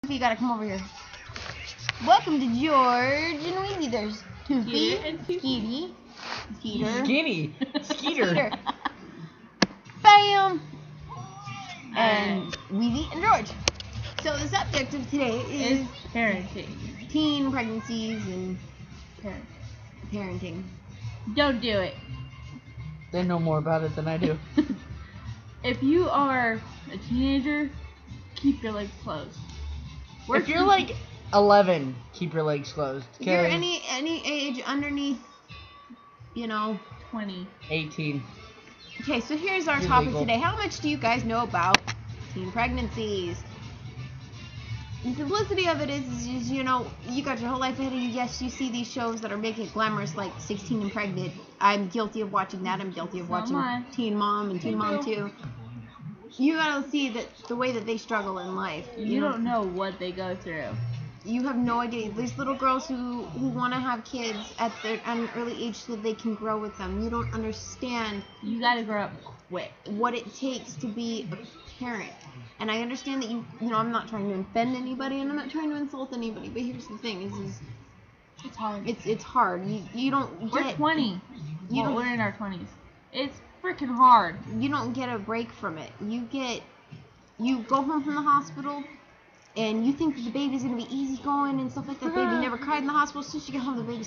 You gotta come over here. Welcome to George and Weezy. There's Toofy, Skeety, Skeeter, Skeeter, Bam, and Weezy and George. So the subject of today is parenting, teen pregnancies and parenting. Don't do it. They know more about it than I do. If you are a teenager, keep your legs closed. If you're like 11, keep your legs closed. If you're any age underneath, 20. 18. Okay, so here's our topic today. How much do you guys know about teen pregnancies? The simplicity of it is you got your whole life ahead of you. Yes, you see these shows that are making it glamorous, like 16 and Pregnant. I'm guilty of watching that. I'm guilty of watching Teen Mom and Teen Mom 2. You gotta see that the way that they struggle in life. You don't know what they go through. You have no idea. There's little girls who want to have kids at an early age so that they can grow with them. You don't understand. You gotta grow up quick. What it takes to be a parent. And I understand that I'm not trying to offend anybody and I'm not trying to insult anybody. But here's the thing: it's hard. It's hard. You don't. We're 20. We're in our 20s. It's freaking hard. You don't get a break from it. You go home from the hospital, and you think that the baby's gonna be easygoing and stuff like that. Baby never cried in the hospital. As soon as you get home, the baby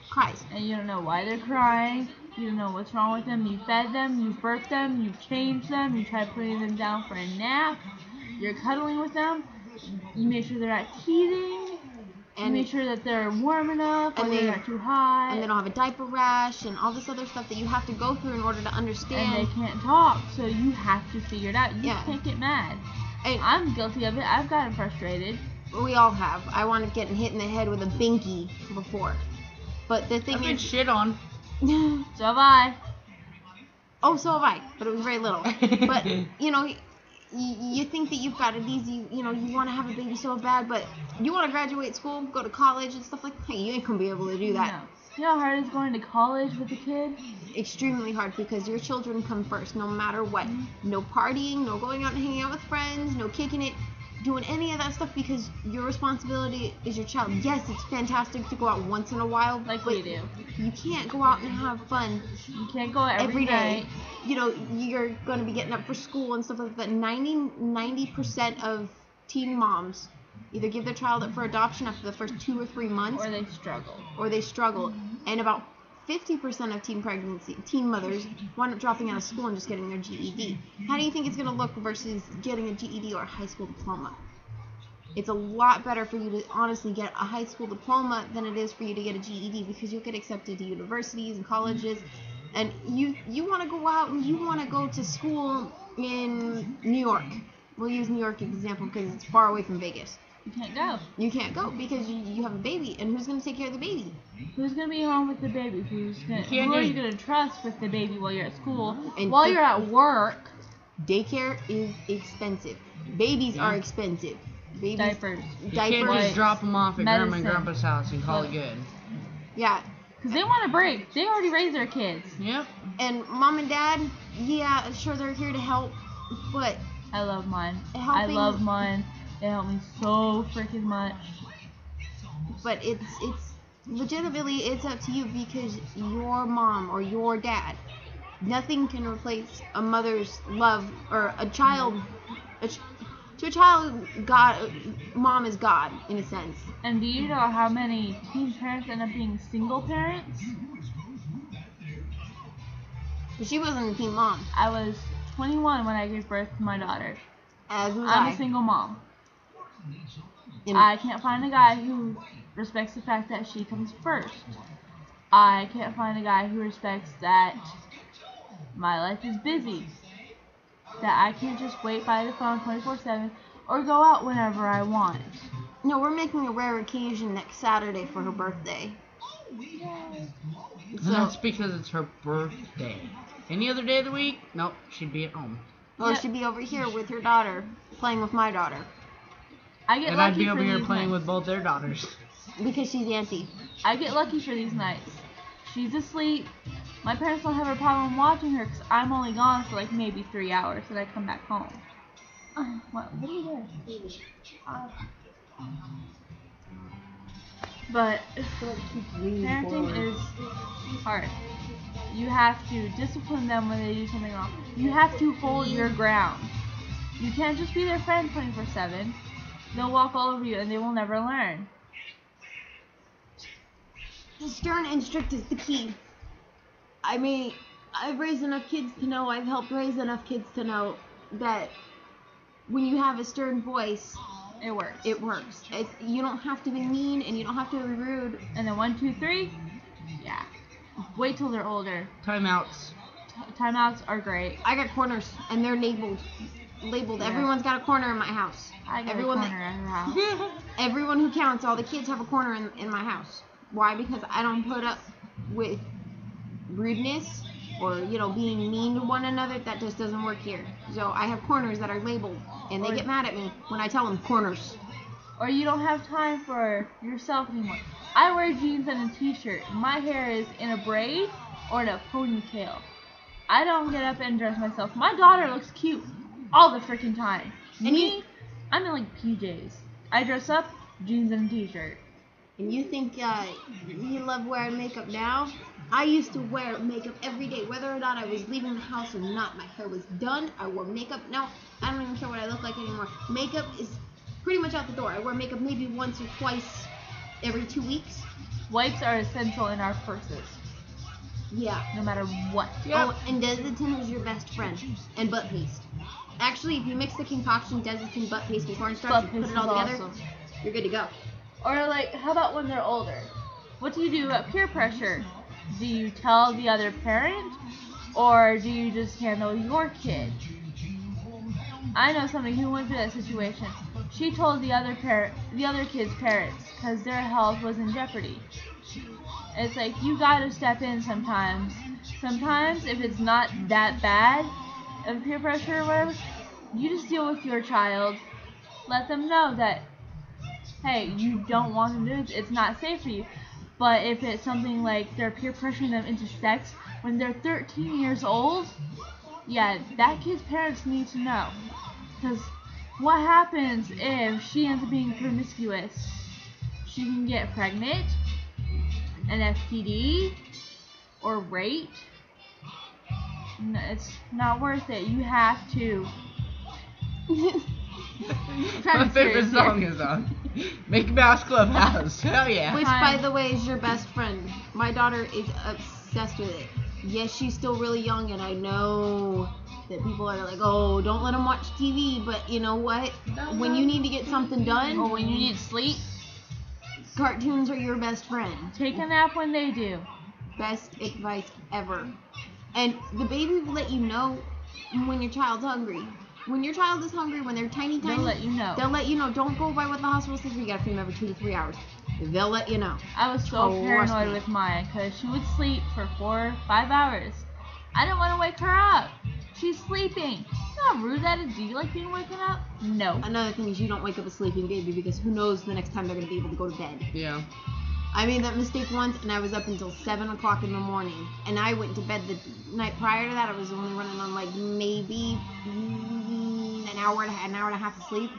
cries. And you don't know why they're crying. You don't know what's wrong with them. You fed them, you burped them, you changed them, you tried putting them down for a nap. You're cuddling with them. You make sure they're not teething. And you make sure that they're warm enough and they're not too hot. And they don't have a diaper rash and all this other stuff that you have to go through in order to understand. And they can't talk, so you have to figure it out. You can't get mad. And I'm guilty of it. I've gotten frustrated. We all have. I wanted getting hit in the head with a binky before. But the thing I've been shit on. So have I. Oh, so have I. But it was very little. But, you think that you've got it easy, you want to have a baby so bad, but you want to graduate school, go to college and stuff like that. Hey, you ain't going to be able to do that. No. You know how hard it is going to college with a kid? Extremely hard because your children come first no matter what. No partying, no going out and hanging out with friends, no kicking it, doing any of that stuff because your responsibility is your child. Yes, it's fantastic to go out once in a while. Like we do. You can't go out and have fun. You can't go every day. Night. You're going to be getting up for school and stuff like that. 90% of teen moms either give their child up for adoption after the first 2 or 3 months. Or they struggle. Mm-hmm. And about 50% of teen mothers wind up dropping out of school and just getting their GED. How do you think it's going to look versus getting a GED or a high school diploma? It's a lot better for you to honestly get a high school diploma than it is for you to get a GED because you'll get accepted to universities and colleges. And you want to go out and you want to go to school in New York. We'll use New York as an example because it's far away from Vegas. You can't go. You can't go because you have a baby. And who's going to take care of the baby? Who's going to be home with the baby? Who are you going to trust with the baby while you're at school? And while you're at work. Daycare is expensive. Babies are expensive. Diapers. You can't just drop them off at Grandma and Grandpa's house and call it good. Yeah. Because they want a break. They already raised their kids. Yep. And mom and dad, yeah, sure they're here to help, but I love mine. I love mine. They help me so freaking much. But it's legitimately it's up to you because your mom or your dad, nothing can replace a mother's love or a child. To a child, mom is God in a sense. And do you know how many teen parents end up being single parents? She wasn't a teen mom. I was 21 when I gave birth to my daughter. As was I'm a single mom. And I can't find a guy who respects the fact that she comes first. I can't find a guy who respects that my life is busy. That I can't just wait by the phone 24/7 or go out whenever I want. No, we're making a rare occasion next Saturday for her birthday. So that's because it's her birthday. Any other day of the week? Nope, she'd be at home. Well, she'd be over here with her daughter, playing with my daughter. And I'd be over here playing with both their daughters. Because she's auntie. I get lucky for these nights. She's asleep. My parents don't have a problem watching her because I'm only gone for like maybe 3 hours and I come back home. What are you doing? But parenting is hard. You have to discipline them when they do something wrong. You have to hold your ground. You can't just be their friend 24/7. They'll walk all over you and they will never learn. Stern and strict is the key. I mean, I've raised enough kids to know, I've helped raise enough kids to know that when you have a stern voice, it works. It works. You don't have to be mean and you don't have to be rude. And then 1, 2, 3, yeah. Wait till they're older. Timeouts. Timeouts are great. I got corners and they're labeled. Yeah. Everyone's got a corner in my house. I got Everyone a corner at her house. Everyone who counts, all the kids have a corner in my house. Why? Because I don't put up with rudeness or, being mean to one another. That just doesn't work here. So I have corners that are labeled, and they get mad at me when I tell them corners. Or you don't have time for yourself anymore. I wear jeans and a t-shirt. My hair is in a braid or in a ponytail. I don't get up and dress myself. My daughter looks cute all the freaking time. And Me, I'm in like PJs. I dress up, jeans and a t-shirt. And you think you love wearing makeup now? I used to wear makeup every day, whether or not I was leaving the house or not. My hair was done. I wore makeup. Now, I don't even care what I look like anymore. Makeup is pretty much out the door. I wear makeup maybe once or twice every 2 weeks. Wipes are essential in our purses. Yeah. No matter what. Yep. Oh, and Desitin is your best friend. And butt paste. Actually, if you mix the concoction, Desitin, butt paste, and cornstarch, and put it all together, awesome. You're good to go. Or how about when they're older? What do you do about peer pressure? Do you tell the other parent, or do you just handle your kid? I know somebody who went through that situation. She told the other kid's parents, because their health was in jeopardy. It's like, you gotta step in sometimes. Sometimes, if it's not that bad of peer pressure or whatever, you just deal with your child. Let them know that, hey, you don't want them to do it. It's not safe for you. But if it's something like they're peer pressuring them into sex when they're 13 years old, yeah, that kid's parents need to know. Because what happens if she ends up being promiscuous? She can get pregnant, an STD, or raped. No, it's not worth it. You have to. My favorite song is on Mickey Mouse Clubhouse. Hell yeah. Which, by the way, is your best friend. My daughter is obsessed with it. Yes, she's still really young, and I know that people are like, oh, don't let them watch TV, but you know what? When you need to get something done, or when you need sleep, cartoons are your best friend. Take a nap when they do. Best advice ever. And the baby will let you know when your child's hungry. When your child is hungry, when they're tiny, they'll let you know. They'll let you know. Don't go by what the hospital says. You gotta feed them every 2 to 3 hours. They'll let you know. I was so paranoid with Maya because she would sleep for 4 or 5 hours. I didn't want to wake her up. She's sleeping. You know how rude that is? Do you like being woken up? No. Another thing is you don't wake up a sleeping baby because who knows the next time they're gonna be able to go to bed. Yeah. I made that mistake once, and I was up until 7 o'clock in the morning. And I went to bed the night prior to that. I was only running on like maybe an hour and a half of sleep.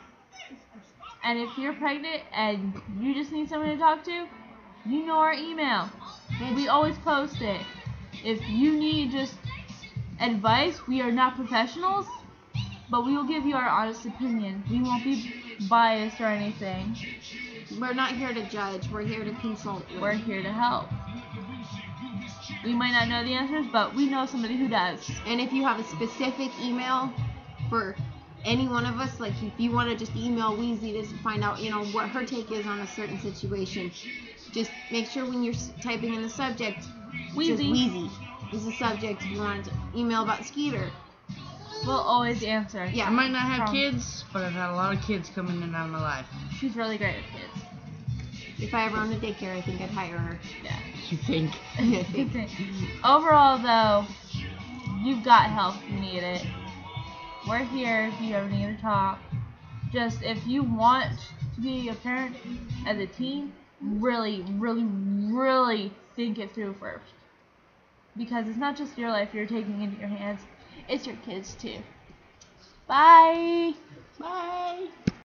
And if you're pregnant and you just need someone to talk to, you know our email. We always post it. If you need just advice, we are not professionals, but we will give you our honest opinion. We won't be biased or anything. We're not here to judge. We're here to consult. We're here to help. We might not know the answers, but we know somebody who does. And if you have a specific email for any one of us, like if you want to just email Weezy to find out, what her take is on a certain situation, just make sure when you're typing in the subject, Weezy is the subject. If you want to email about Skeeter, we'll always answer. Yeah. I might not have kids, but I've had a lot of kids come in and out of my life. She's really great with kids. If I ever owned a daycare, I think I'd hire her. Yeah. You think? Overall, though, you've got help if you need it. We're here if you ever need to talk. Just if you want to be a parent as a teen, really, really, really think it through first. Because it's not just your life you're taking into your hands, it's your kids too. Bye! Bye!